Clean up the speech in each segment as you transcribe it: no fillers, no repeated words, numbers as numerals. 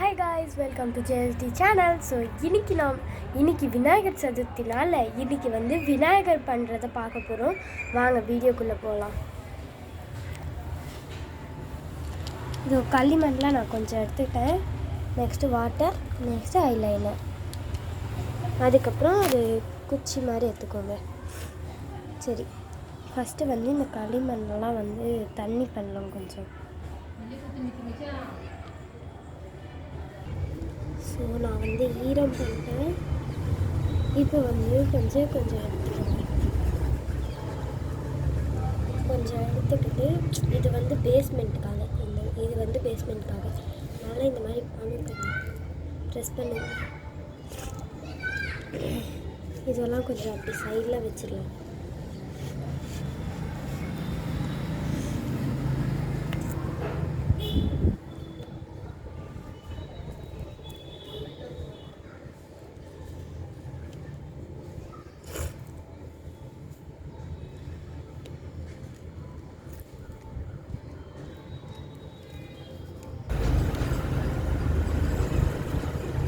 Hi guys, welcome to JST channel. So இன்னைக்கு விநாயகர் சதுர்த்தினால இன்னைக்கு விநாயகர் பண்ணுறதை பார்க்க போகிறோம். வாங்க வீடியோக்குள்ளே போகலாம். இது களிமண்லாம் நான் கொஞ்சம் எடுத்துக்கிட்டேன். நெக்ஸ்ட்டு வாட்டர், நெக்ஸ்ட்டு ஐலைனர், அதுக்கப்புறம் ஒரு குச்சி மாதிரி எடுத்துக்கோங்க. சரி, ஃபஸ்ட்டு இந்த களிமண்ணெல்லாம் தண்ணி பண்ணலாம் கொஞ்சம். ஸோ நான் ஈரம் பண்ணிட்டேன். இப்போ கொஞ்சம் எடுத்துக்கிறேன். கொஞ்சம் எடுத்துக்கிட்டு இது பேஸ்மெண்ட்டுக்காக, இது பேஸ்மெண்ட்டுக்காக அதனால் இந்த மாதிரி ப்ரெஸ் பண்ணி இதெல்லாம் கொஞ்சம் அப்படி சைடில் வச்சிடலாம்.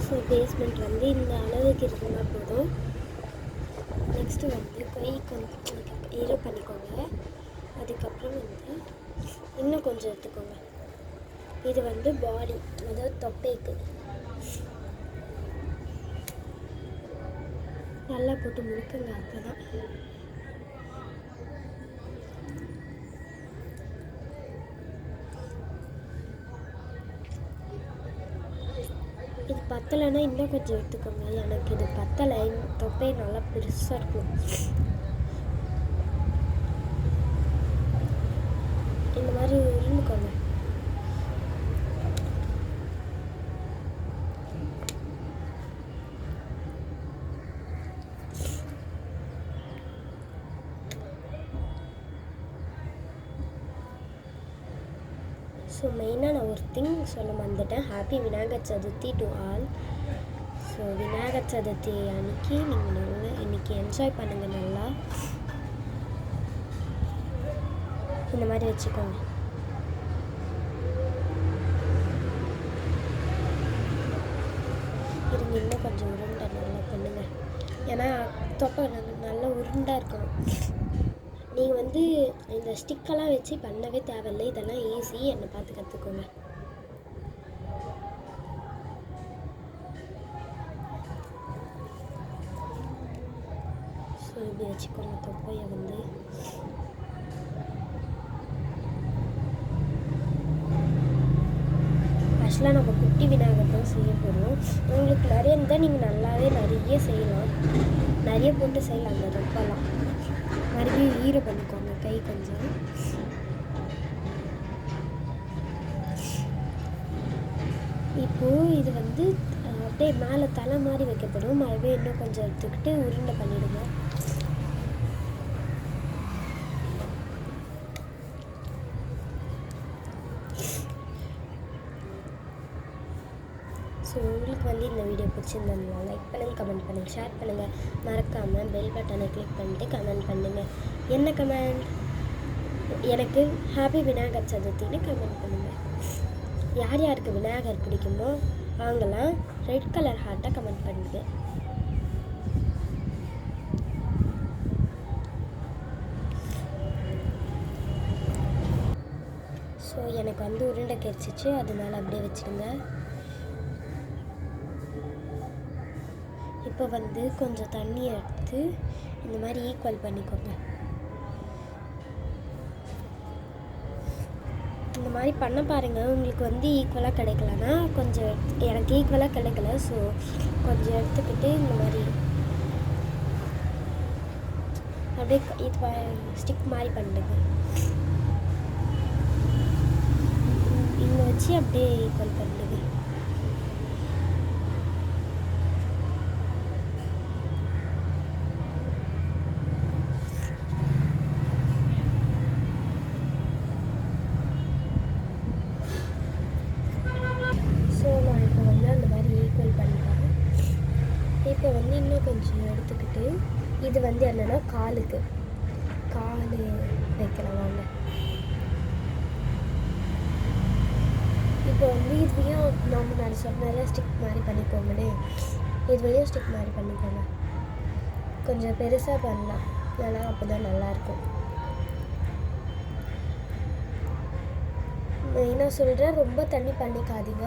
ஸோ பேஸ்மெண்ட் இந்த அளவுக்கு இருந்தால் போதும். நெக்ஸ்ட்டு கை கொஞ்சம் ஈரம் பண்ணிக்கோங்க. அதுக்கப்புறம் இன்னும் கொஞ்சம் எடுத்துக்கோங்க. இது பாடி, அதாவது தொப்பைக்கு நல்லா போட்டு முழுக்குங்க. அப்போ தான் இது பத்தலைன்னா இன்னும் கொஞ்சம் எடுத்துக்கோங்க. எனக்கு இது பத்தலை, தொப்பை நல்லா பெருசாக இருக்கும். இந்த மாதிரி உருண்டுக்கோங்க. ஸோ மெயினாக நான் ஒரு திங் சொல்ல மறந்துட்டேன். Happy Vinayagar Chaturthi to all. So Vinayagar Chaturthi அன்றைக்கி நீங்கள் நல்லா இன்றைக்கி என்ஜாய் பண்ணுங்கள். நல்லா இந்த மாதிரி வச்சுக்கோங்க. இருங்க, இன்னும் கொஞ்சம் உருண்டை நல்லா பண்ணுங்கள். ஏன்னா தொப்பை நல்லா உருண்டாக இருக்கணும். நீங்கள் இந்த ஸ்டிக்கெல்லாம் வச்சு பண்ணவே தேவையில்லை. இதெல்லாம் ஈஸி. என்னை பார்த்து கற்றுக்கோங்க. ஸோ இப்படி வச்சுக்கோங்க தொப்பையை. ஆக்சுவலாக நம்ம குட்டி விநாயகர் தான் செய்ய போகிறோம். உங்களுக்கு நிறைய இருந்தால் நீங்கள் நல்லாவே நிறைய செய்யலாம். நிறைய போட்டு செய்யலாம். அந்த தொப்பெல்லாம் மறுபடியும் ஈரம் பண்ணிக்கோங்க கை கொஞ்சம். இப்போது இது அப்படியே மேலே தலை மாதிரி வைக்கப்படும். மறுபடியும் இன்னும் கொஞ்சம் எடுத்துக்கிட்டு உருண்டை பண்ணிவிடுங்க. ஸோ உங்களுக்கு இந்த வீடியோ பிடிச்சிருந்தா லைக் பண்ணுங்கள், கமெண்ட் பண்ணுங்கள், ஷேர் பண்ணுங்கள். மறக்காமல் பெல் பட்டனை கிளிக் பண்ணிட்டு கமெண்ட் பண்ணுங்கள். என்ன கமெண்ட்? எனக்கு ஹாப்பி விநாயகர் சதுர்த்தின்னு கமெண்ட் பண்ணுங்கள். யார் யாருக்கு விநாயகர் பிடிக்குமோ அவங்களாம் ரெட் கலர் ஹார்ட்டை கமெண்ட் பண்ணுங்கள். ஸோ எனக்கு உருண்டை கிடைச்சிச்சு, அதனால அப்படியே வச்சுடுங்க. இப்போ கொஞ்சம் தண்ணி எடுத்து இந்த மாதிரி ஈக்குவல் பண்ணிக்கோங்க. இந்த மாதிரி பண்ண பாருங்கள். உங்களுக்கு ஈக்குவலாக கிடைக்கலன்னா கொஞ்சம், எனக்கு ஈக்குவலாக கிடைக்கல. ஸோ கொஞ்சம் எடுத்துக்கிட்டு இந்த மாதிரி அப்படியே இது ஸ்டிக் மாதிரி பண்ணுங்க. இங்கே வச்சு அப்படியே ஈக்குவல் பண்ணுங்க. இப்போ இன்னும் கொஞ்சம் எடுத்துக்கிட்டு இது என்னென்னா கால் வைக்கலாம். வாங்க, இப்போ வந்து இதுலேயும் நம்ம நான் சொன்னால ஸ்டிக் மாதிரி பண்ணிக்கோங்கன்னு, இதுலேயும் ஸ்டிக் மாதிரி பண்ணிக்கோங்க. கொஞ்சம் பெருசாக பண்ணலாம், ஏன்னா அப்போ தான் நல்லாயிருக்கும். மெயினாக சொல்கிறேன், ரொம்ப தண்ணி பண்ணிக்காதீங்க.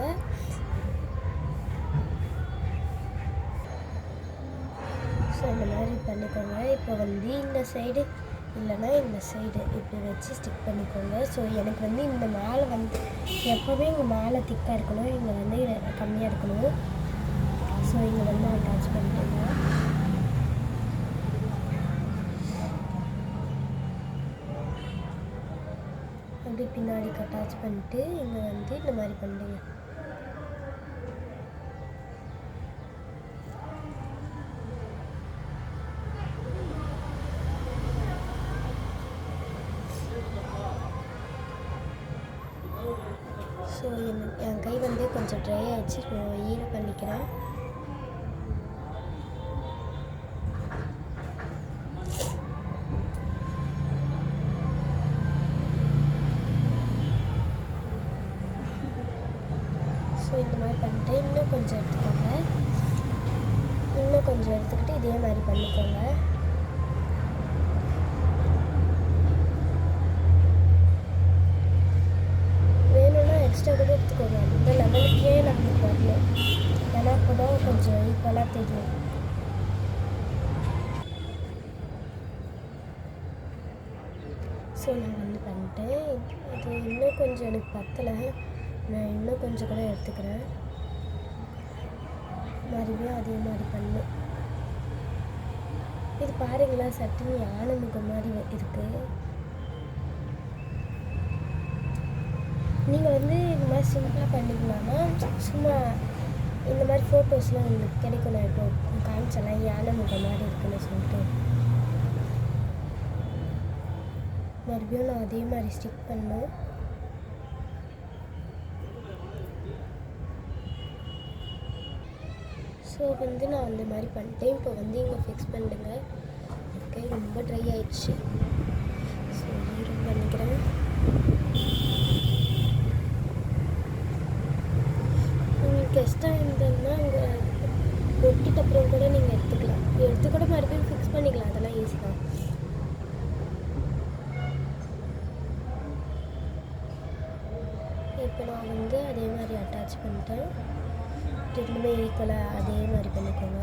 ஸோ இந்த மாதிரி பண்ணிக்கோங்க. இப்போ வந்து இந்த சைடு இல்லைன்னா இந்த சைடு இப்படி வச்சு ஸ்டிக் பண்ணிக்கோங்க. ஸோ எனக்கு வந்து இந்த மேலே வந்து எப்போவுமே இங்கே மேலே திக்காக இருக்கணும், இங்கே வந்து கம்மியாக இருக்கணும். ஸோ இங்கே வந்து அட்டாச் பண்ணிக்கோங்க. அப்படி பின்னாடி அட்டாச் பண்ணிட்டு இங்கே வந்து இந்த மாதிரி பண்ணுங்க. ஸோ என் கை வந்து கொஞ்சம் ட்ரை ஆகிடுச்சு, ஈரம் பண்ணிக்கிறேன். ஸோ இந்த மாதிரி பண்ணிட்டு இன்னும் கொஞ்சம் எடுத்துக்கோங்க. இன்னும் கொஞ்சம் எடுத்துக்கிட்டு இதே மாதிரி பண்ணிக்கோங்க. எக்ஸ்ட்ரா கூட எடுத்துக்கோங்க. இந்த லெவலுக்கே நம்மளுக்கு வரணும், ஏன்னா அப்போ தான் கொஞ்சம் ஈக்குவலாக தெரியும். ஸோ நான் வந்து பண்ணிட்டேன். இது இன்னும் கொஞ்சம் எனக்கு பத்தலை, நான் இன்னும் கொஞ்சம் கூட எடுத்துக்கிறேன். மறுபடியும் அதே மாதிரி பண்ணேன். இது பாருங்களா, சட்டுன்னு யானை முகம் மாதிரி இருக்குது. நீங்கள் வந்து இந்த மாதிரி சிம்பிளாக பண்ணிக்கலாம்னா, சும்மா இந்த மாதிரி ஃபோட்டோஸ்லாம் உங்களுக்கு கிடைக்கும். நான் இப்போ காமிச்சலாம் யானை முகம் மாதிரி இருக்குன்னு சொல்லிட்டு. மறுபடியும் நான் அதே மாதிரி ஸ்டிக் பண்ணேன். ஸோ வந்து நான் அந்த மாதிரி பண்ணிட்டேன். இப்போ வந்து இங்கே ஃபிக்ஸ் பண்ணிடுங்க. ஓகே, ரொம்ப ட்ரை ஆயிடுச்சு. ஸோ ஈரம் பண்ணிக்கிறேன். உங்களுக்கு எக்ஸ்ட்ரா இருந்ததுன்னா அங்கே ஒட்டிட்டு அப்புறம் கூட நீங்கள் எடுத்து கூட மறுபடியும் ஃபிக்ஸ் பண்ணிக்கலாம். அதெல்லாம் ஈஸி தான். இப்போ நான் வந்து அதே மாதிரி அட்டாச் பண்ணிட்டேன். ரெண்டுமே ஈக்குவலாக அதே மாதிரி பண்ணிக்கோங்க.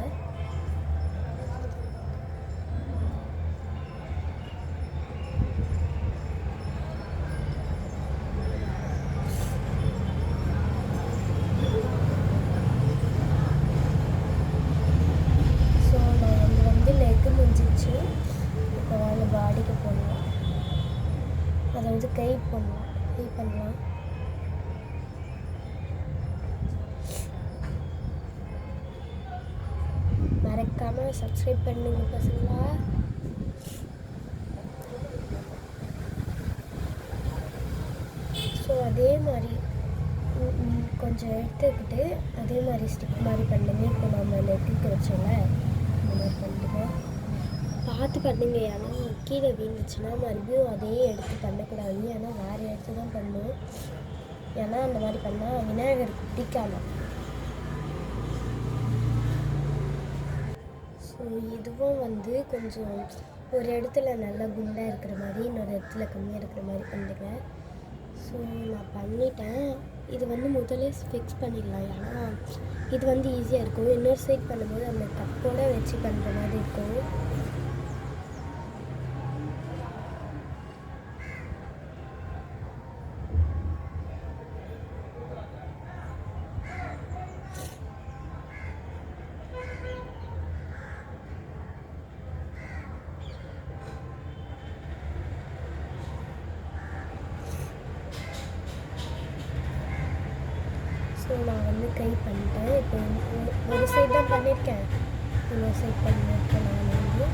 ஸோ நான் வந்து லெக்கு முடிஞ்சிச்சு. இப்போ வாங்க பாடிக்கு போடலாம், அதாவது கை பண்ணலாம். மறக்காமல் சப்ஸ்கிரைப் பண்ணுங்க பசங்களா. ஸோ அதே மாதிரி கொஞ்சம் எடுத்துக்கிட்டு அதே மாதிரி ஸ்டிக் மாதிரி பண்ணுங்க. இப்போ நம்ம நெட்டுக்கு வச்சோம்ல, இந்த மாதிரி பண்ணுங்க. பார்த்து பண்ணுங்க, ஏன்னா கீழே வீழ்ந்துச்சுன்னா மறுபடியும் அதையே எடுத்து பண்ணக்கூடாது. ஏன்னா வேறு எடுத்து தான் பண்ணணும், ஏன்னா அந்த மாதிரி பண்ணால் விநாயகர் பிடிக்காமல். ஸோ இதுவும் வந்து கொஞ்சம் ஒரு இடத்துல நல்லா குண்டாக இருக்கிற மாதிரி, இன்னொரு இடத்துல கம்மியாக இருக்கிற மாதிரி பண்ணுங்க. ஸோ நான் பண்ணிட்டேன். இது வந்து முதலே ஃபிக்ஸ் பண்ணிடலாம், ஏன்னா இது வந்து ஈஸியாக இருக்கும். இன்னொரு சைட் பண்ணும்போது அந்த கப்போடு வச்சு பண்ணுற மாதிரி இருக்கும். ஸோ நான் வந்து கை பண்ணிட்டேன். இப்போ ஒரு சைட் தான் பண்ணியிருக்கேன், இன்னொரு சைட் பண்ணியிருக்கேன். நான் வந்து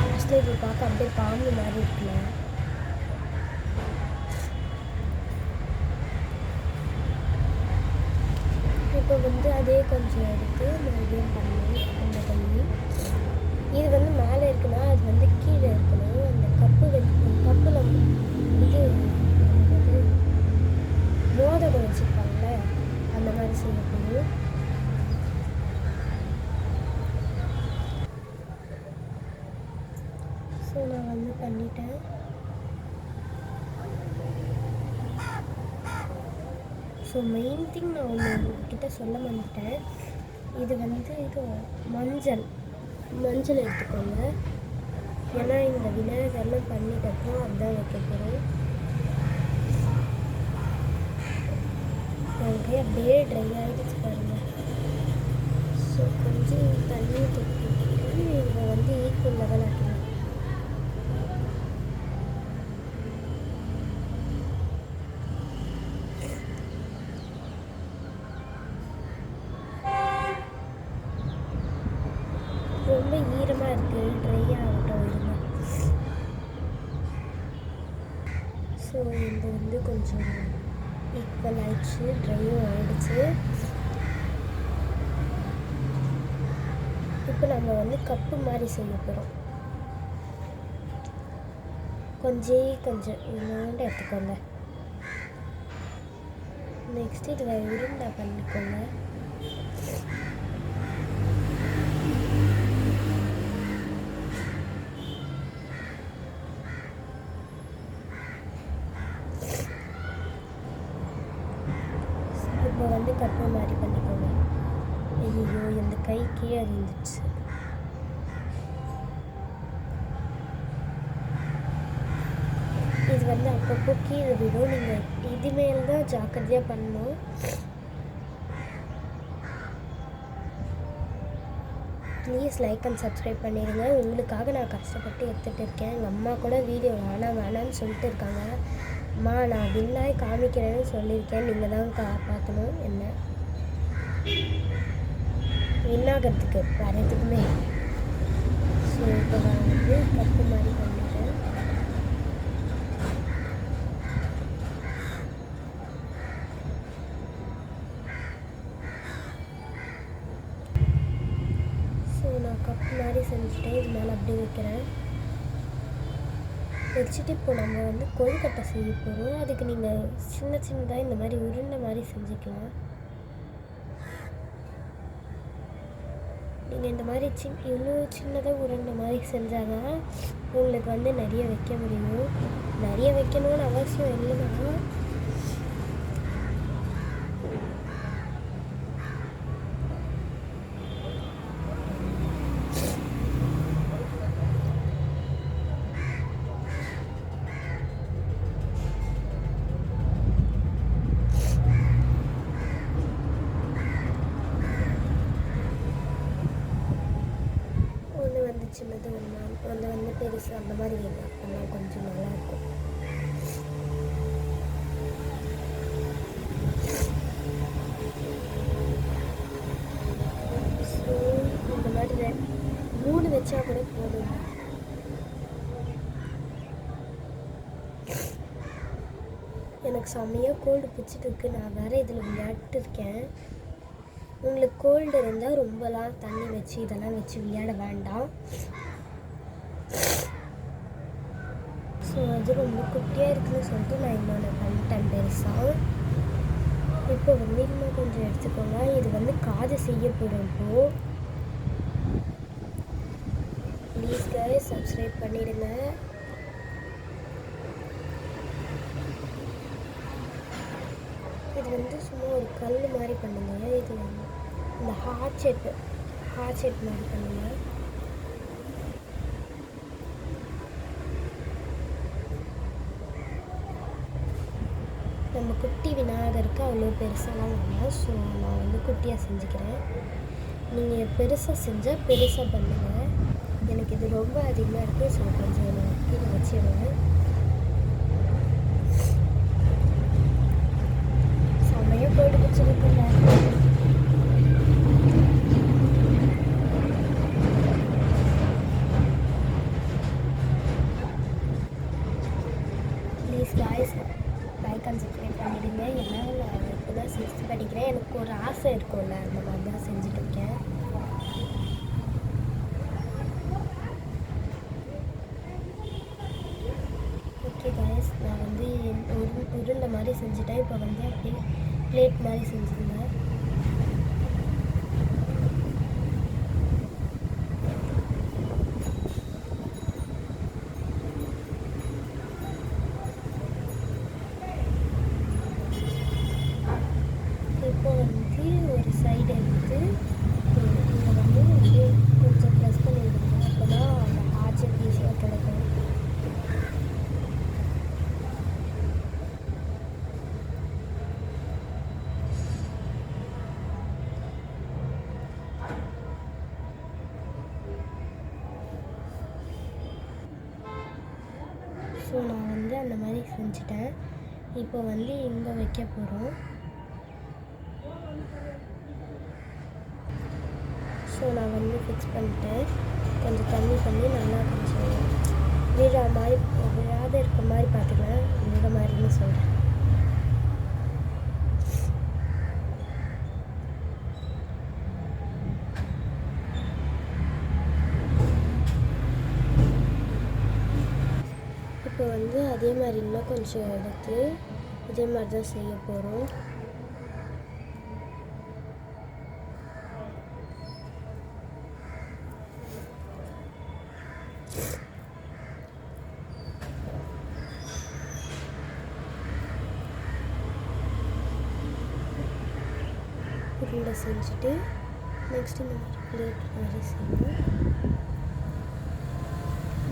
ஆக்சுவலி இப்போ பார்க்க அப்படியே பாம்பு மாதிரி இருக்குல்ல. இப்போ வந்து அதே கொஞ்சம் எடுத்து மறுபடியும் பண்ணேன் அந்த கை. இது வந்து மேலே இருக்குன்னா அது வந்து கீழே இருக்கணும். அந்த கப்பில் இது என்னது மோதகம் வச்சுருப்பாங்களே அந்த மாதிரி செய்யப்படும். ஸோ நான் வந்து பண்ணிட்டேன். ஸோ மெயின் திங் நான் ஒன்று உங்ககிட்ட சொல்ல மாட்டேன். இது வந்து இது மஞ்சள் எடுத்துக்கோங்க. ஏன்னா இந்த விநாயகர்லாம் பண்ணிட்டப்போ அதுதான் வைக்க போகிறோம். எனக்கு அப்படியே ட்ரை ஆகிடுச்சு பாருங்கள். ஸோ கொஞ்சம் தண்ணி தொட்டிட்டு இதை வந்து ஈக்குவல் லெவல் ஆக்கலாம். ரொம்ப ஈரமாக இருக்குது, ட்ரை ஆகட்டும் இருங்க. ஸோ இது வந்து கொஞ்சம் ஈக்குவல் ஆயிடுச்சு, ட்ரையும் ஆகிடுச்சு. இப்போ நம்ம வந்து கப்பு மாதிரி செய்ய போகிறோம். கொஞ்சம் இன்னொன்று எடுத்துக்கோங்க. நெக்ஸ்ட் இதில் உருண்டை பண்ணிக்கோங்க. இப்போ வந்து கப்பு மாதிரி பண்ணிக்கோங்க. ஐயோ இந்த கை கீழே இருந்துச்சு. இது வந்து அப்பப்போ கீழே விடும். நீங்கள் இதுமேல் தான் ஜாக்கிரதையாக பண்ணணும். ப்ளீஸ் லைக் அண்ட் சப்ஸ்கிரைப் பண்ணிடுங்க. உங்களுக்காக நான் கஷ்டப்பட்டு எடுத்துகிட்டு இருக்கேன். எங்கள் அம்மா கூட வீடியோ வேணான்னு சொல்லிட்டு இருக்காங்க. அம்மா நான் வின்னாய் காமிக்கிறேன்னு சொல்லியிருக்கேன், நீங்கள் தான் பார்க்கணும் என்ன வின்னாகிறதுக்கு வேறு எதுக்குமே. ஸோ இப்போ நான் வந்து கப்பு மாதிரி பண்ணிட்டேன். ஸோ நான் கப்பு மாதிரி செஞ்சுட்டேன். இது மேலே அப்படியே வைக்கிறேன். வச்சுட்டு இப்போ நம்ம வந்து கொழுக்கட்டை செய்ய போகிறோம். அதுக்கு நீங்கள் சின்னதாக இந்த மாதிரி உருண்டை மாதிரி செஞ்சுக்கலாம். நீங்கள் இந்த மாதிரி இவ்வளோ சின்னதாக உருண்டை மாதிரி செஞ்சால் தான் உங்களுக்கு வந்து நிறைய வைக்க முடியும். நிறைய வைக்கணும்னு அவசியம் இல்லைன்னா சின்னது ஒன்று வந்து பெருசு அந்த மாதிரி வேணும். அப்போல்லாம் கொஞ்சம் நல்லாயிருக்கும். ஸோ இந்த மாதிரி 3 வச்சா கூட போதும். எனக்கு செம்மையாக கோல்டு பிடிச்சிட்டு இருக்கு. நான் வேறு இதில் விளையாட்டு இருக்கேன். உங்களுக்கு கோல்டு இருந்தால் ரொம்பலாம் தண்ணி வச்சு இதெல்லாம் வச்சு விளையாட வேண்டாம். ஸோ அது ரொம்ப குட்டியாக இருக்குதுன்னு சொல்லிட்டு நான் இன்னொன்று பண்ணிட்டேன் பெருசாக. இப்போ வந்து இன்னும் கொஞ்சம் எடுத்துக்கோங்க. இது வந்து காது செய்ய போகிறோம். இப்போது ப்ளீஸ் கைஸ் சப்ஸ்கிரைப் பண்ணிடுங்க. இது வந்து சும்மா ஒரு கல் மாதிரி பண்ணுங்க. இது இந்த ஹார்ட் ஷேப் மாதிரி பண்ணுங்க. நம்ம குட்டி விநாயகருக்கு அவ்வளோ பெருசாலாம் வேணாம். ஸோ நான் வந்து குட்டியாக செஞ்சுக்கிறேன். நீங்கள் பெருசாக செஞ்சால் பெருசாக பண்ணுங்கள். எனக்கு இது ரொம்ப அதிகமாக இருக்குது. ஸோ கொஞ்சம் நான் கீழே வச்சிடுவேன். செம்மையாக போட்டு வச்சுருக்குல்ல. Please guys like and subscribe பண்ணிடுங்க. ஏன்னா நான் இப்போ தான் 6th படிக்கிறேன். எனக்கு ஒரு ஆசை இருக்கும்ல, அந்த மாதிரி தான் செஞ்சுட்ருக்கேன். நான் வந்து உருண்டை மாதிரி செஞ்சுட்டேன். இப்போ வந்து அப்படியே பிளேட் மாதிரி செஞ்சுருந்தேன். இப்போ வந்து ஒரு சைடு எடுத்து இங்கே வந்து அப்படியே கொஞ்சம் ப்ரெஸ் பண்ணி விடுங்க. அப்போ தான் அந்த ஹார்ட் ஷேப் ஈஸியாக கிடைக்கும். ஸோ நான் வந்து அந்த மாதிரி செஞ்சுட்டேன். இப்போ வந்து இங்கே வைக்க போகிறோம். ஸோ நான் வந்து ஃபிக்ஸ் பண்ணிட்டேன். கொஞ்சம் தண்ணி பண்ணி நல்லா கொஞ்சம் விழாத இருக்க மாதிரி பார்த்துக்கலாம். விழ மாதிரின்னு சொல்கிறேன். இப்போ வந்து அதே மாதிரி இன்னும் கொஞ்சம் எடுத்து இதே மாதிரி தான் செய்ய போகிறோம். உருண்டை செஞ்சுட்டு நெக்ஸ்ட் இந்த மாதிரி பிளேட் மாதிரி செய்யணும்.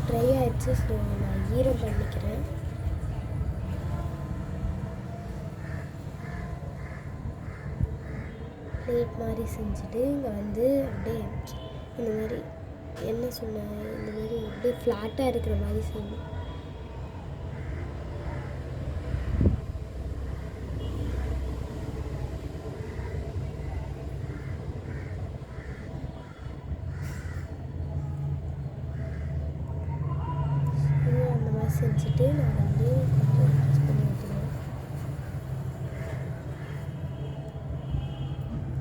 ட்ரை ஆகிடுச்சு. ஸோ நான் ஈரம் பண்ணிக்கிறேன். பிளேட் மாதிரி செஞ்சுட்டு இங்கே வந்து அப்படியே இந்த மாதிரி என்ன சொன்னேன், இந்த மாதிரி அப்படியே ஃப்ளாட்டாக இருக்கிற மாதிரி செய்யணும். செஞ்சுட்டு நான் வந்து கொஞ்சம் ப்ரெஸ் பண்ணி வைக்கிறேன்.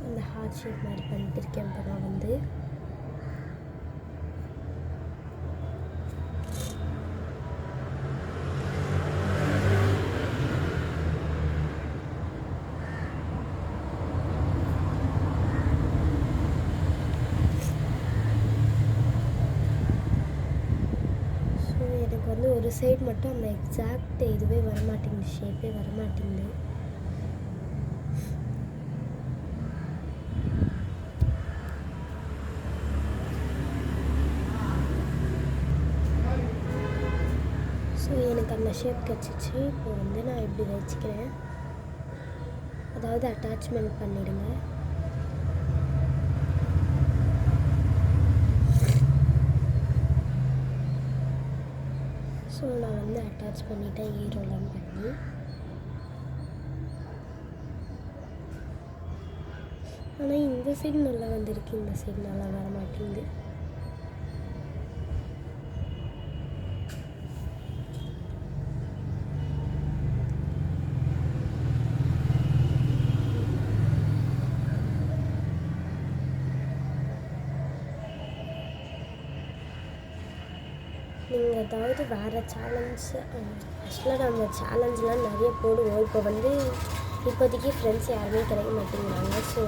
இந்த ஹார்ட் ஷேப் மாதிரி பண்ணிட்டுருக்கேன். இப்போ நான் வந்து ஒரு சைடு மட்டும் அந்த எக்ஸாக்ட் இதுவே வரமாட்டேங்குது, ஷேப்பே வரமாட்டேங்குது. ஸோ எனக்கு அந்த ஷேப் கிடச்சிச்சு. இப்போ வந்து நான் இப்படி வச்சுக்கிறேன். அதாவது அட்டாச்மெண்ட் பண்ணிடுங்க. ஸோ நான் வந்து அட்டாச் பண்ணிட்டேன் ஈரோலாம் பண்ணி. ஆனால் இந்த சைடு நல்லா வந்திருக்கு, இந்த சைடு நல்லா வர மாட்டேங்குது. நீங்கள் ஏதாவது வேறு சேலஞ்ச், ஆக்சுவலாக நம்ம சேலஞ்செலாம் நிறைய போடுவோம். இப்போ வந்து இப்போதைக்கு ஃப்ரெண்ட்ஸ் யாருமே கிடைக்க மாட்டேங்கிறாங்க. ஸோ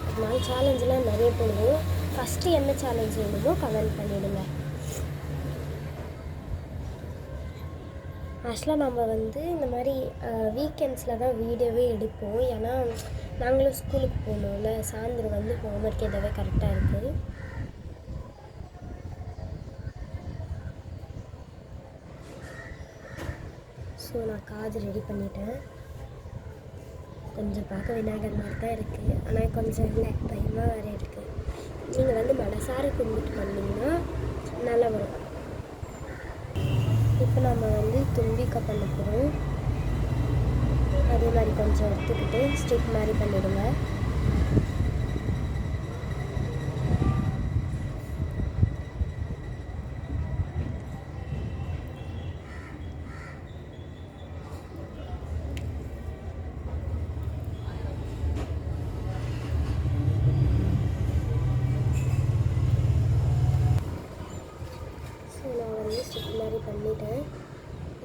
அதனால சேலஞ்செலாம் நிறைய போடுவோம். ஃபஸ்ட்டு என்ன சேலஞ்ச் வேணுமோ கமெண்ட் பண்ணிவிடுங்க. ஆக்சுவலாக நம்ம வந்து இந்த மாதிரி வீக்கெண்ட்ஸில் தான் வீடியோவே எடுப்போம். ஏன்னா நாங்களும் ஸ்கூலுக்கு போகணும்ல. சாயந்தரம் வந்து ஹோம்ஒர்க் எதாவது கரெக்டாக இருக்குது. ஸோ நான் காது ரெடி பண்ணிட்டேன். கொஞ்சம் பார்க்க விநாயகர் மாதிரி தான் இருக்குது, ஆனால் கொஞ்சம் இல்லை பயமாக வேறு இருக்குது. நீங்கள் வந்து மனசார கும்பிட்டு பண்ணிங்கன்னா நல்லா வரும். இப்போ நம்ம வந்து தும்பிக்கை பண்ண போகிறோம். அதே மாதிரி கொஞ்சம் எடுத்துக்கிட்டு ஸ்டிக் மாதிரி பண்ணிவிடுங்க. ஸ்டிக் மாதிரி பண்ணிட்டேன்.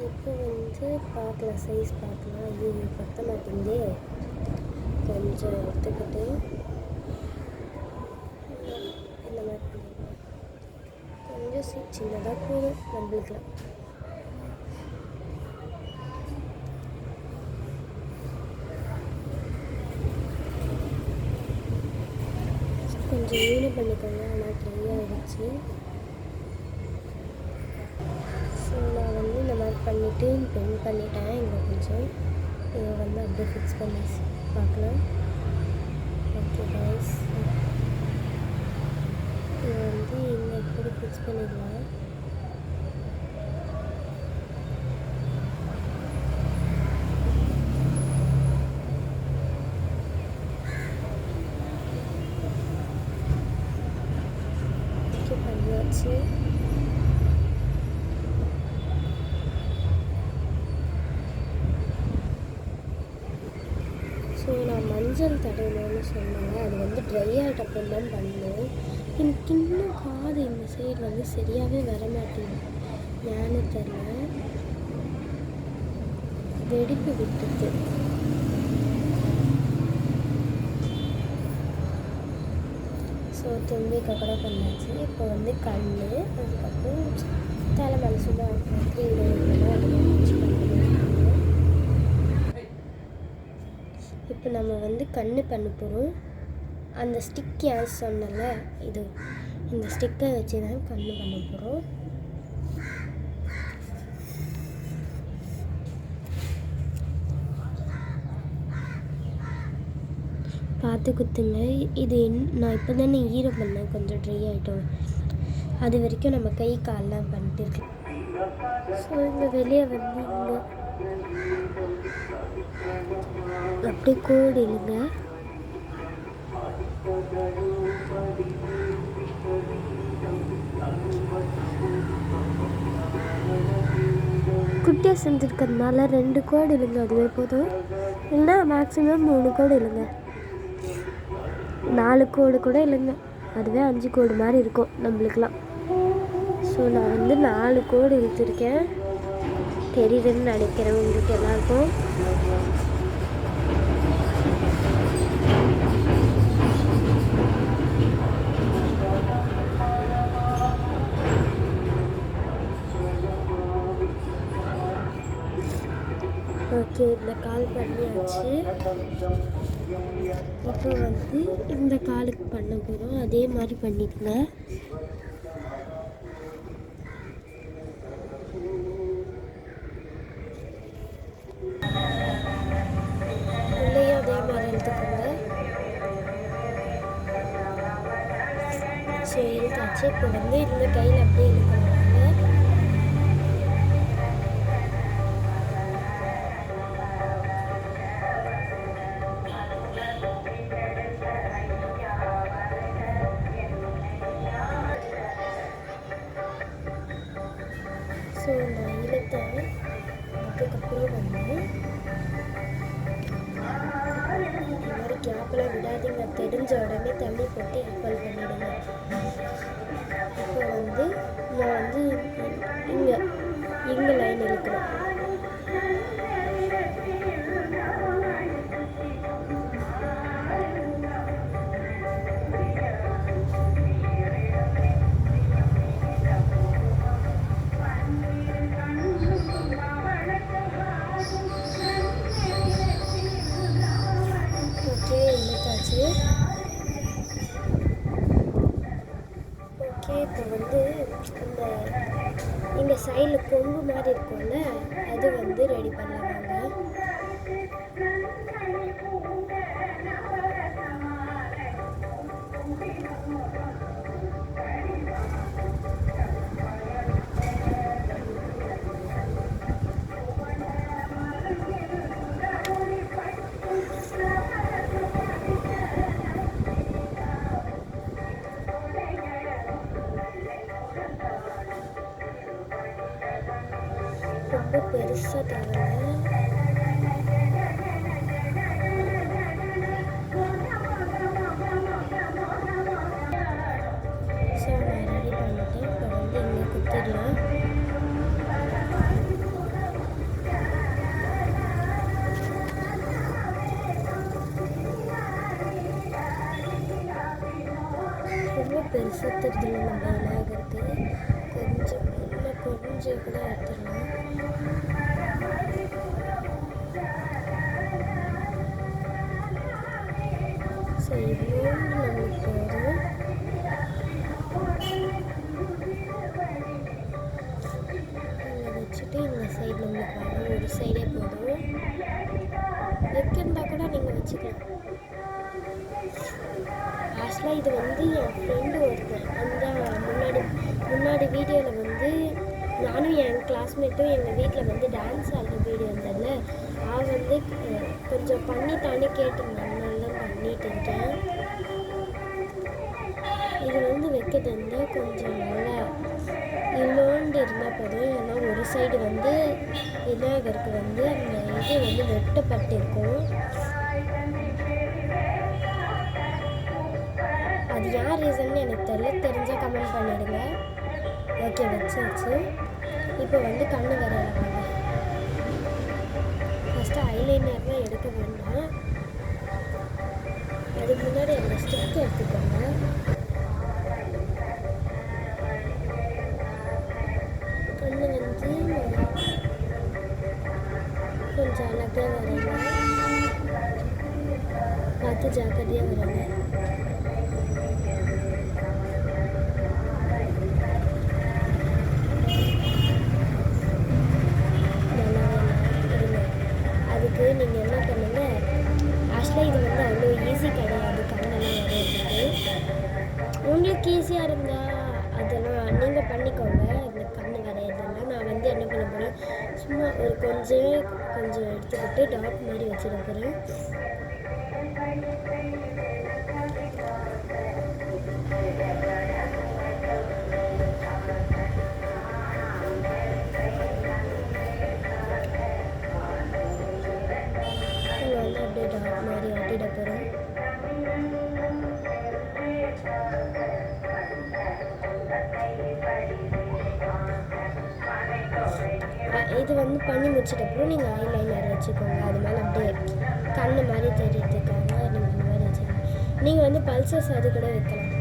இப்போ வந்து பார்க்கலாம், சைஸ் பார்க்கலாம். ஐயோ பத்த மாட்டேங்குதே. கொஞ்சம் எடுத்துக்கிட்டு இந்த மாதிரி பண்ணிடலாம். கொஞ்சம் சின்னதாக போதும் நம்மளுக்குலாம். கொஞ்சம் ஈனம் பண்ணிக்கோங்க. ஆனால் ட்ரை ஆகிடுச்சு. ஸோ நான் வந்து இந்த மாதிரி பண்ணிவிட்டு பெண்ட் பண்ணிட்டேன். இங்கே கொஞ்சம் இதை வந்து அப்படியே ஃபிக்ஸ் பண்ணி பார்க்கலாம். ஓகே கைஸ், இதை வந்து இங்கே எப்படி ஃபிக்ஸ் பண்ணிடலாம். ஓகே பண்ணியாச்சு. ஸோ நான் மஞ்சள் தடவணும்னு சொன்னாங்க. அது வந்து ட்ரை ஆகிட்டப்பறம் தான் பண்ணேன். எனக்கு இன்னும் காது இந்த சைடு வந்து சரியாகவே வர மாட்டேங்குது. ஏன்னு தெரில, வெடிப்பு விட்டுது. ஸோ தும்பிக்க கூட பண்ணாச்சு. இப்போ வந்து கண், அதுக்கப்புறம் தலை மேலே சும்மா இப்போ நம்ம வந்து கண் பண்ண போகிறோம். அந்த ஸ்டிக் ஏன் சொன்னல, இந்த ஸ்டிக்கை வச்சு தான் கண் பண்ண போகிறோம். பார்த்து குத்துங்க. இது நான் இப்போ தானே ஈரம் பண்ணேன், கொஞ்சம் ட்ரை ஆகிட்டோம். அது வரைக்கும் நம்ம கை காலெலாம் பண்ணிட்டு இருக்கோம். ஸோ இங்கே வெளியே வந்து இங்கே அப்படியே கோடு இல்லைங்க. குட்டியாக செஞ்சுருக்கிறதுனால 2 கோடு இல்லைங்க, அதுவே போதும். இல்லைன்னா மேக்ஸிமம் 3 கோடு இல்லைங்க, 4 கோடு கூட இல்லைங்க, அதுவே 5 கோடு மாதிரி இருக்கும் நம்மளுக்கெலாம். ஸோ நான் வந்து 4 கோடு இழுத்துருக்கேன். தெரியுதுன்னு நினைக்கிறேன் உங்களுக்கு எல்லாருக்கும். ஓகே, இந்த கால் பண்ணியாச்சு. இப்போ வந்து இந்த காலுக்கு பண்ண போகிறோம். அதே மாதிரி பண்ணிக்கங்க. உள்ளேயும் அதே மாதிரி எடுத்துக்கோங்க. ஸோ இழுத்தாச்சு. இப்போ வந்து இந்த கையில் அப்படியே இழுக்கணும். ஸோ நான் இழுத்தேன். அதுக்கப்புறம் வந்து இந்த மாதிரி கேப்பெல்லாம் விடாதீங்க. தெரிஞ்ச உடனே தண்ணி போட்டு ஈக்குவல் பண்ணிவிடுங்க. இப்போ வந்து நான் வந்து இங்கே லைன் இழுக்கிறேன். ஓகே, இழுத்தாச்சு. ஓகே, இப்போ வந்து அந்த இங்கே சைடில் கொம்பு மாதிரி இருக்கும்ல, அது வந்து ரெடி பண்ணலாங்க. ரொம்ப பெருசாக தேவையில்லை. ஸோ நான் ரெடி பண்ணிட்டேன். இப்போ வந்து இங்கே குத்திடலாம். சுற்றுறதுல நம்ம விநாயகருக்கு கொஞ்சம் இல்லை கொஞ்சம் கூட எடுத்துடலாம். ஸோ இவ்வளோண்டு நம்மளுக்கு போதும். இங்கே வச்சுட்டு இந்த சைடு நம்மளுக்கு வேணும், ஒரு சைடே போதும். வைக்கிறதா கூட நீங்கள் வச்சுக்கலாம். ஆக்சுவலாக இது வந்து என் ஃப்ரெண்டு ஒருத்தன் அந்த முன்னாடி வீடியோவில் வந்து நானும் என் கிளாஸ்மேட்டும் எங்கள் வீட்டில் வந்து டான்ஸ் ஆடுற வீடியோ இருந்ததில்ல, அவன் வந்து கொஞ்சம் பண்ணித்தானே கேட்டிருந்தேன், அதனால தான் பண்ணிட்டு இருக்கேன். இது வந்து வைக்கிறது இருந்தால் கொஞ்சம் நல்லா இவ்வளோண்டு இருந்தால் போதும். ஏன்னா ஒரு சைடு வந்து விநாயகருக்கு வந்து அந்த இது வந்து வெட்டப்பட்டு இருக்கும். அது யார் ரீசன்னு எனக்கு தெரிஞ்சால் கமெண்ட் பண்ணிடுங்க. ஓகே, வச்சாச்சு. இப்போ வந்து கண்ணு வரையலாம். ஃபஸ்ட்டு ஐலைனர்லாம் எடுக்க வேண்டாம், அதுக்கு முன்னாடி அந்த ஸ்டிக் எடுத்துக்கோங்க. கண்ணு வந்து கொஞ்சம் அழகாக வரையலாம், பார்த்து ஜாக்கிரதையாக வரையலாம். அதுக்கு நீங்கள் என்ன பண்ணுங்கள், ஆக்சுவலாக இது வந்து அவ்வளோ ஈஸி கிடையாது கண்ணெல்லாம் வரையிறது. உங்களுக்கு ஈஸியாக இருந்தால் அதெல்லாம் நீங்கள் பண்ணிக்கோங்க. இந்த கண்ணு வரையிறதெல்லாம் நான் வந்து என்ன பண்ண போகிறேன், சும்மா ஒரு கொஞ்சம் எடுத்துக்கிட்டு டாட் மாதிரி வச்சுட போகிறேன். அப்படியே டாட் மாதிரி ஒட்டிட போகிறோம். இது வந்து பண்ணி முடிச்சிட்டப்பறம் நீங்கள் ஐலைனர் வச்சுக்கோங்க. அது மேலே அப்படியே கண்ணு மாதிரி தெரியறதுக்காக நீங்கள் இந்த மாதிரி வச்சுக்கோங்க. நீங்கள் வந்து பல்சஸ் அது கூட வைக்கலாம்.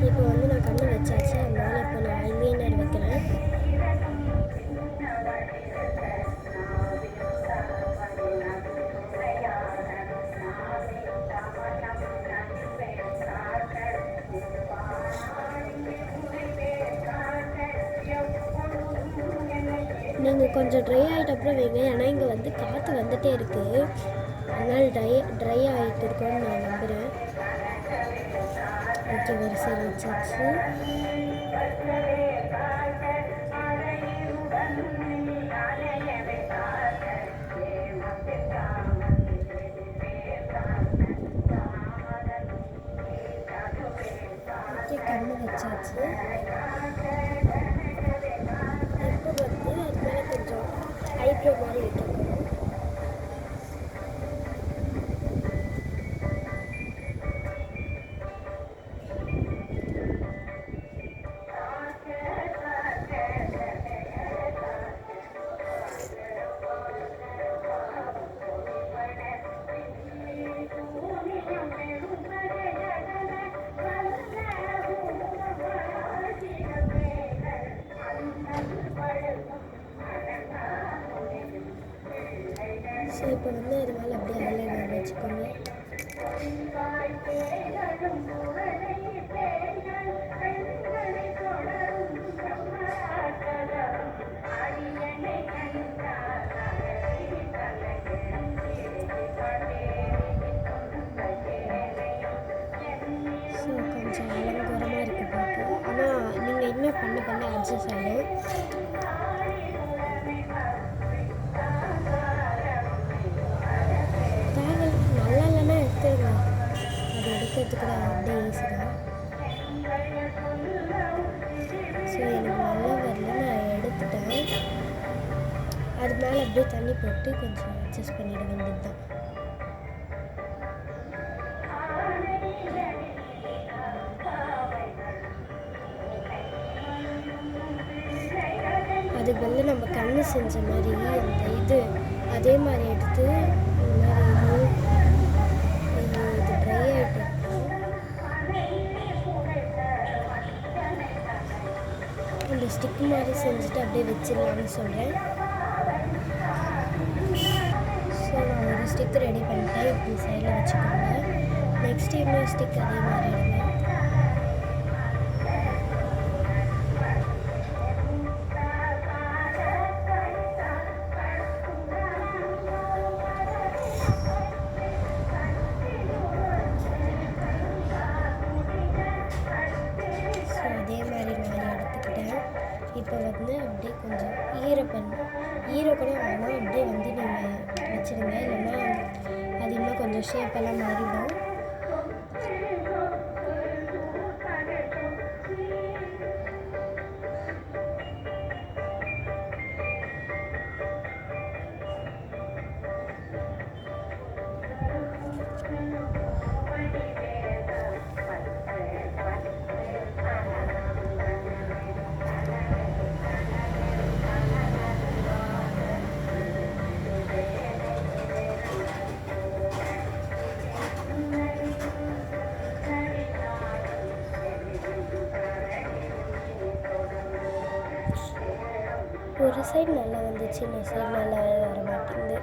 இப்போ வந்து நான் கண்ணு வச்சாச்சு, அதனால இப்போ நான் ஐலைனர் வைக்கிறேன். நீங்கள் கொஞ்சம் ட்ரை ஆகிட்டப்புறம் வைங்க, ஏன்னா இங்கே வந்து காற்று வந்துகிட்டே இருக்குது, அதனால் ட்ரை ஆகிட்டு இருக்கோன்னு நான் நம்புகிறேன். ஓகே, ஒரு சைடு வச்சாச்சு. ஓகே, கண்ணு வச்சாச்சு. இப்போ வந்து அது மேலே கொஞ்சம் ஐப்ரோ மாதிரி வைக்கணும். ஸோ இப்போ வந்து அது மேலே அப்படியே ஐலைனர் வச்சுக்கோங்க. ஸோ கொஞ்சம் அலங்கோரமாக இருக்குது பார்க்க, ஆனால் நீங்கள் இன்னும் பண்ண அட்ஜஸ்ட் ஆகிடும். நல்லா இல்லைன்னா எடுத்துருங்க, அது எடுக்கிறதுக்கு கூட அப்படியே ஈஸி தான். ஸோ எனக்கு நல்லா வரல, நான் எடுத்துட்டேன். அது மேலே அப்படியே தண்ணி போட்டு கொஞ்சம் அட்ஜஸ்ட் பண்ணிட வேண்டியது தான். அதுக்கு வந்து நம்ம கண்ணு செஞ்ச மாதிரி அந்த இது அதே மாதிரி எடுத்து இந்த மாதிரி இது ட்ரை ஆகிட்டு இந்த ஸ்டிக் மாதிரி செஞ்சுட்டு அப்படியே வச்சிடலாம்னு சொல்கிறேன். ஸோ நான் ஒரு ஸ்டிக் ரெடி பண்ணிட்டேன். இப்படி சைடில் வச்சுக்கோங்க. நெக்ஸ்ட் இன்னொரு ஸ்டிக் அதே மாதிரி எடுங்க. அதே மாதிரி நான் எடுத்துக்கிட்டேன். இப்போ வந்து அப்படியே கொஞ்சம் ஈர கூட வேணாம், அப்படியே வந்து நீங்கள் வச்சுருங்க. இல்லைன்னா அது இன்னும் கொஞ்சம் ஷேப்பெல்லாம் மாறிடும். ஒரு சைடு நல்லா வந்துச்சு, இன்னொரு சைடு நல்லா வர மாட்டேங்குது.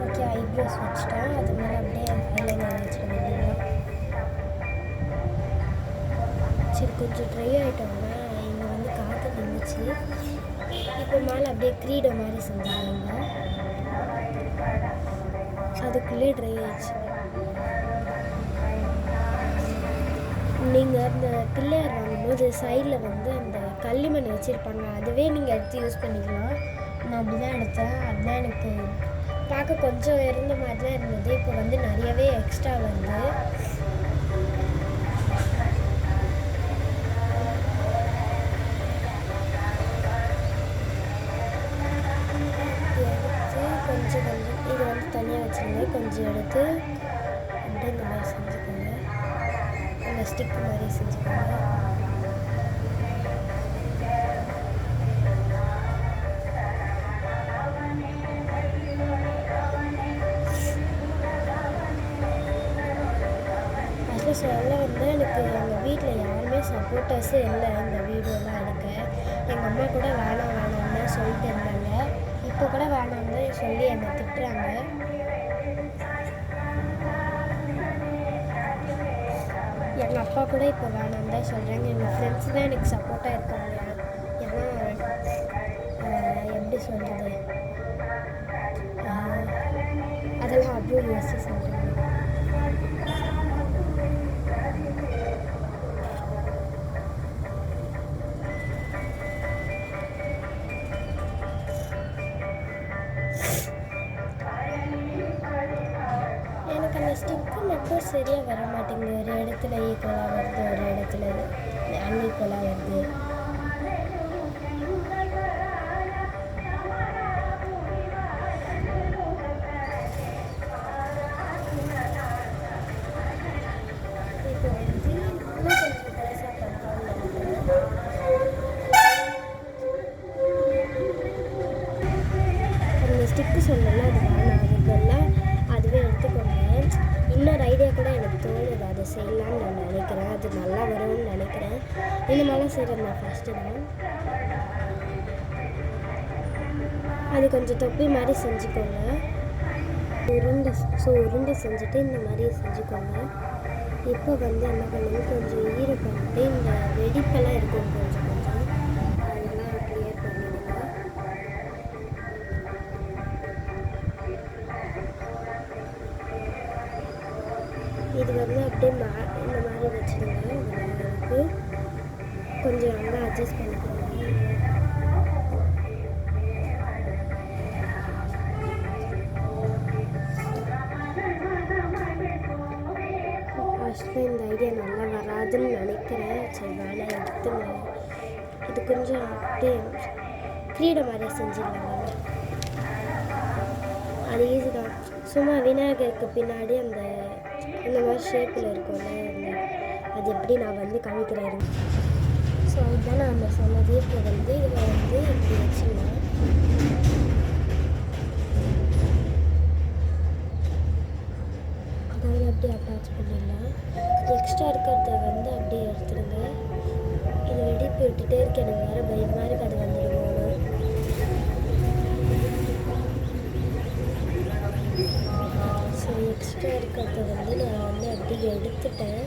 ஓகே, ஐப்ரோஸ் வச்சுட்டேன். அது மேலே அப்படியே ஐலைனர் வச்சிட வேண்டியதுதான். சரி, கொஞ்சம் ட்ரை ஆகிட்டோம்னா இங்கே வந்து காற்று நின்றுச்சு. இப்போ மேலே அப்படியே கிரீடோ மாதிரி செஞ்சாங்க. அதுக்குள்ளே ட்ரை ஆயிடுச்சு. நீங்கள் அந்த பிள்ளையார் வாங்கும்போது சைடில் வந்து அந்த களிமண் வச்சுருப்பாங்க, அதுவே நீங்கள் எடுத்து யூஸ் பண்ணிக்கலாம். நான் அப்படி தான் எடுத்தேன். அதுதான் எனக்கு பார்க்க கொஞ்சம் இருந்த மாதிரி தான் இருந்தது. இப்போ வந்து நிறையவே எக்ஸ்ட்ரா வந்து கொஞ்சம் இது வந்து தனியாக வச்சுருங்க. கொஞ்சம் எடுத்து அப்படியே இந்த மாதிரி செஞ்சுக்கோங்க. அந்த ஸ்டிக் மாதிரி செஞ்சுக்கோங்க. ஃபஸ்ட்டு சொல்ல வந்து எனக்கு எங்கள் வீட்டில் யாருமே சப்போர்ட்டர்ஸே இல்லை இந்த வீடியோலாம் எடுக்க. எங்கள் அம்மா கூட வேணாம் வேணாம்னு சொல்லிட்டு இருந்தாங்க. இப்போ கூட வேணாம்னு சொல்லி என்னை திட்டுறாங்க. எங்கள் அப்பா கூட இப்போ வேணாம் தான் சொல்கிறாங்க. எங்கள் ஃப்ரெண்ட்ஸ் தான் எனக்கு சப்போர்ட்டாக இருக்காங்க. ஏன்னா எப்படி சொல்கிறது, அதெல்லாம் அவ்வளோ யோசிச்சு சொல்கிறாங்க. எனக்கு அந்த ஸ்டிக்கு மட்டும் சரியாக வர மாட்டேங்குது. ஒரு இடத்துல ஈக்குவலாக வருது, ஒரு இடத்துல அன்ஈக்குவலாக வருது. இப்போ வந்து இன்னும் கொஞ்சம் பெருசாக பண்ணுறோம்னு அந்த ஸ்டிக்கு சொன்னோம்னா அது வேணாம், அதுக்கெல்லாம் அதுவே எடுத்துக்கோங்க. இன்னொரு ஐடியா கூட எனக்கு தோணுது, அதை செய்யலான்னு நான் நினைக்கிறேன். அது நல்லா வரும்னு நினைக்கிறேன். இந்த மாதிரிலாம் செய்கிறது நான் ஃபஸ்ட்டு தான். அது கொஞ்சம் தொப்பி மாதிரி செஞ்சுக்கோங்க. உருண்டை செஞ்சுட்டு இந்த மாதிரி செஞ்சுக்கோங்க. இப்போ வந்து என்ன பண்ணுங்க, கொஞ்சம் ஈரம் பண்ணிட்டு இந்த வெடிப்பெல்லாம் இருக்கும் கொஞ்சம் கொஞ்சம் அதெல்லாம் க்ளியர் பண்ணிடுங்க. இது வந்து அப்படியே இந்த மாதிரி வச்சுருங்க. இது கொஞ்சம் நல்லா அட்ஜஸ்ட் பண்ணிக்கோங்க. ஃபஸ்ட்டு இந்த ஐடியா நல்லா வராதுன்னு நினைக்கிறேன். சரி வேணாம், எடுத்துங்க. இது கொஞ்சம் அப்படியே கிரீடம் மாதிரி செஞ்சிடலாங்க. அது ஈஸி தான். சும்மா விநாயகருக்கு பின்னாடி அந்த இந்த மாதிரி ஷேப்பில் இருக்கும்ல அது எப்படி நான் வந்து காமிக்கிறேன். ஸோ அதுதான் நான் அந்த சொன்னது. இப்போ வந்து இதில் வந்து இப்படி வச்சுக்கலாம். அதாவது அப்படியே அட்டாச் பண்ணிடலாம். எக்ஸ்ட்ரா இருக்கிறத வந்து அப்படியே எடுத்துடுங்க. இது வெடிப்பு விட்டுட்டே இருக்கு, எனக்கு வேறு பயமாக இருக்குது அது வந்துடுமோன்னு. ஸோ எக்ஸ்ட்ரா இருக்கிறத வந்து நான் வந்து அப்படியே எடுத்துட்டேன்.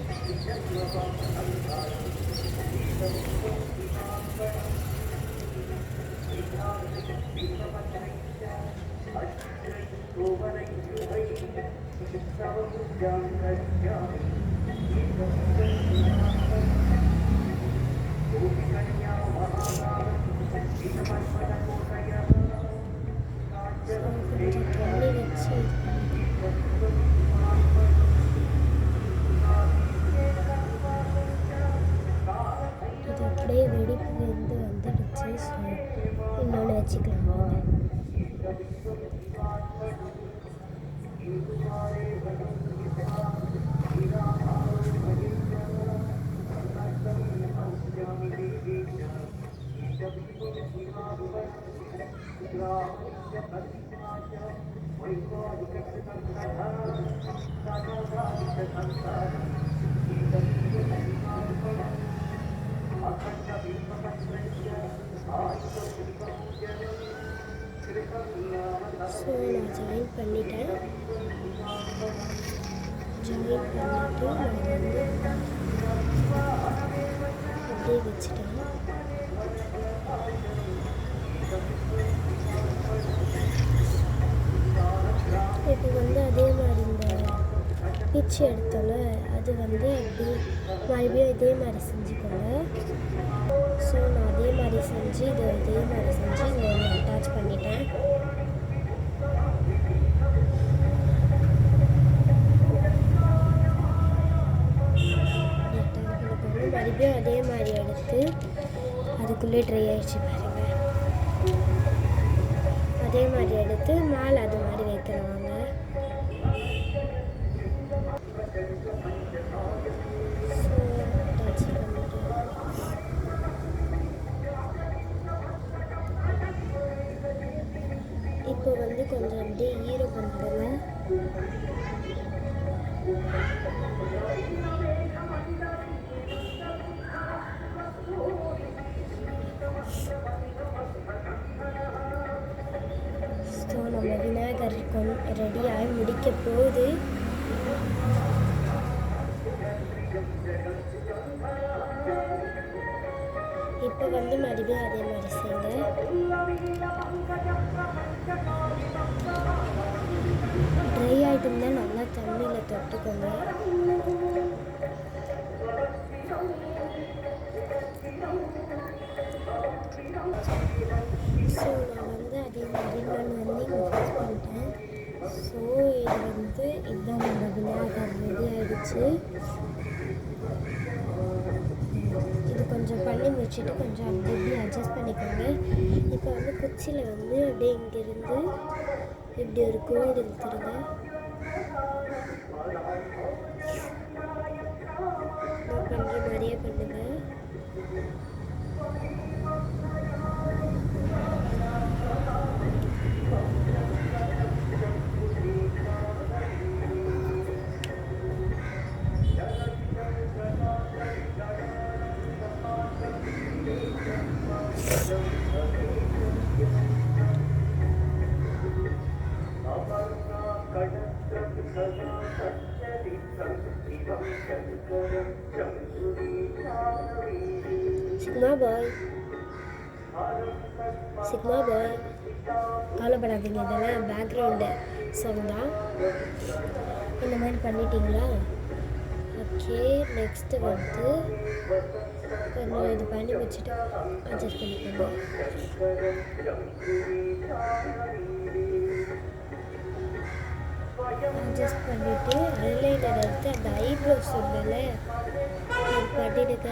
கொஞ்சம் தண்ணி வச்சு இது அப்படியே வெடிப்பு வந்துடுச்சு. ஸோ இன்னொன்று வச்சுக்கலாம். ஸோ நான் ஜாயின் பண்ணிட்டேன். ஜாயின் பண்ணிவிட்டு நான் வந்து அப்படியே வச்சுட்டேன். இப்போ வந்து அதே மாதிரி இந்த பிச்சு எடுத்தோம்ல அது வந்து அப்படி மறுபடியும் இதே மாதிரி செஞ்சுக்கோங்க. ஸோ நான் அதே மாதிரி செஞ்சு இதே மாதிரி செஞ்சு இதை ஒன்று அட்டாச் பண்ணிட்டேன். மறுபடியும் அதே மாதிரி எடுத்து அதுக்குள்ளே ட்ரை ஆகிடுச்சு பாருங்கள். அதே மாதிரி எடுத்து மேலே அது மாதிரி வைக்கிறவாங்க. இப்போ வந்து கொஞ்சம் அப்படியே ஈரம் பண்ணுறேங்க. ஸோ நம்ம விநாயகர் ரெடியாகி முடிக்க போகுது. இப்போ வந்து மறுபடியும் அதே மாதிரி செய்யுங்க. ட்ரை ஆகிட்டுருந்தா நல்லா தண்ணியில் தொட்டுக்கோங்க. ஸோ நான் வந்து அதே மாதிரி நான் வந்து இங்கே ஃபிக்ஸ் பண்ணிட்டேன். ஸோ இது வந்து இதுதான் நம்ம விநாயகர் ரெடி ஆகிடுச்சு. இது கொஞ்சம் பண்ணி வச்சுட்டு கொஞ்சம் அப்படி இப்படி அட்ஜஸ்ட் பண்ணிக்கோங்க. இப்போ வந்து குச்சியில் வந்து அப்படியே இங்கேருந்து இப்படி ஒரு கோடு இழுத்துருங்க. நான் பண்ணுற மாதிரியே பண்ணுங்கள். சிக்மா பாய் கவலைப்படாதீங்க, இதெல்லாம் பேக்ரவுண்டு சாங் தான். இந்த மாதிரி பண்ணிட்டீங்களா? ஓகே, நெக்ஸ்ட்டு வந்து கொஞ்சம் இது பண்ணி வச்சுட்டு அட்ஜஸ்ட் பண்ணிக்கோங்க. அட்ஜஸ்ட் பண்ணிவிட்டு ஐலைனர் எடுத்து அந்த ஐப்ரோஸ் சொன்னல அது பண்ணிடுங்க.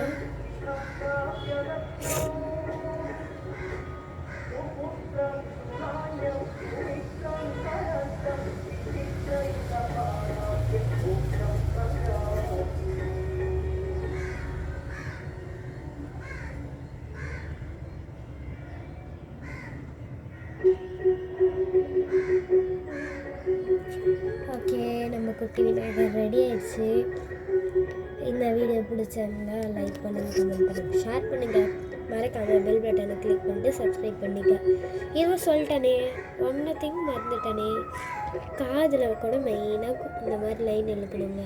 குட்டி விநாயகர் ரெடி ஆயிடுச்சு. இந்த வீடியோ பிடிச்சிருந்தா லைக் பண்ணுங்கள், கமெண்ட் பண்ணுங்கள், ஷேர் பண்ணுங்கள். மறக்காமல் பெல் பட்டனை கிளிக் பண்ணிட்டு சப்ஸ்கிரைப் பண்ணிக்க. இதுவும் சொல்லிட்டேனே, ஒன்று திங் மறந்துட்டேனே, காதில் கூட மெயினாக இந்த மாதிரி லைன் எழுக்கணுங்க.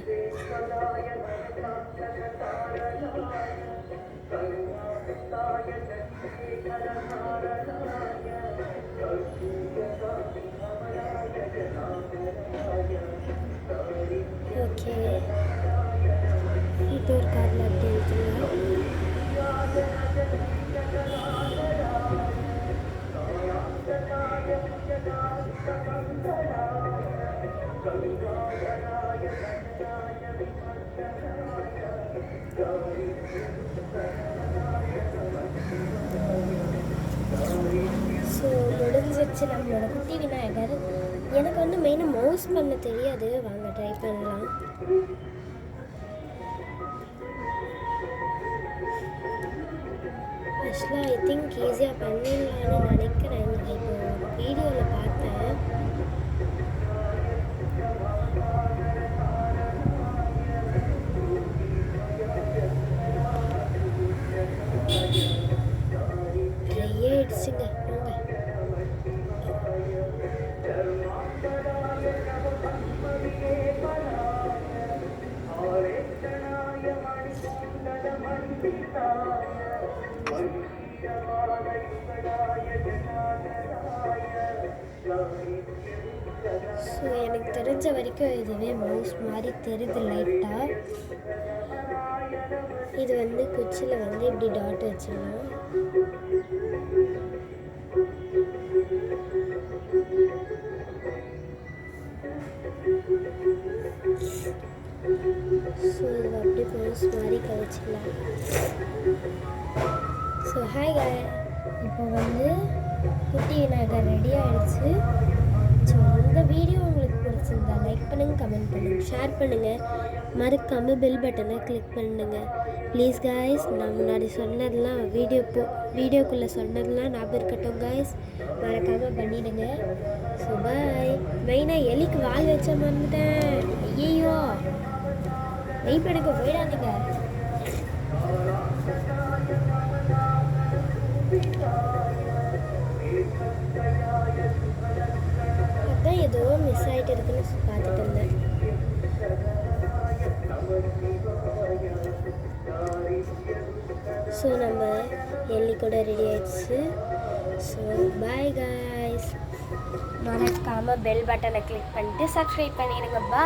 ஓகே, இப்போ ஒரு காதில் அப்படி எழுத்துக்கலாம். ஸோ முடிஞ்சிச்சு நம்மளோட குட்டி விநாயகர். எனக்கு வந்து மெயினாக மவுஸ் பண்ண தெரியாது, வாங்க ட்ரை பண்ணலாம். ஆக்சுவலாக ஐ திங்க் ஈஸியாக பண்ணிடலான்னு நினைக்கிறேன். இப்போ வீடியோவில் பார்த்தேன். ட்ரை ஆயிடுச்சுங்க. ஸோ எனக்கு தெரிஞ்ச வரைக்கும் இதுவே மவுஸ் மாதிரி தெரியுது லைட்டாக. இது வந்து குச்சியில் வந்து இப்படி டாட் வச்சிடலாம். ஸோ இது அப்படி மவுஸ் மாதிரி கழிச்சிடலாம். ஸோ ஹாய் காய், இப்போ வந்து குட்டி விநாயகர் ரெடி ஆகிடுச்சு. ஸோ இந்த வீடியோ உங்களுக்கு பிடிச்சிருந்தா லைக் பண்ணுங்கள், கமெண்ட் பண்ணுங்கள், ஷேர் பண்ணுங்கள். மறக்காமல் பெல் பட்டனை கிளிக் பண்ணுங்கள் ப்ளீஸ் காய்ஸ். நான் முன்னாடி சொன்னதெல்லாம் வீடியோக்குள்ளே சொன்னதெல்லாம் ஞாபகம் இருக்கட்டும் காய்ஸ், மறக்காமல் பண்ணிவிடுங்க. So bye. மெயினாக எலிக்கு வால் வச்ச மறந்துட்டேன். ஐயோ, வெயிட் பண்ணுங்க, போயிடாதீங்க. அதான் ஏதோ மிஸ் ஆகிட்டு இருக்குன்னு பார்த்துட்டு இருந்தேன். ஸோ நம்ம எல்லி கூட ரெடி ஆயிடுச்சு. So bye guys. மறக்காமல் பெல் பட்டனை கிளிக் பண்ணிட்டு சப்ஸ்கிரைப் பண்ணிடுங்க. பாய்.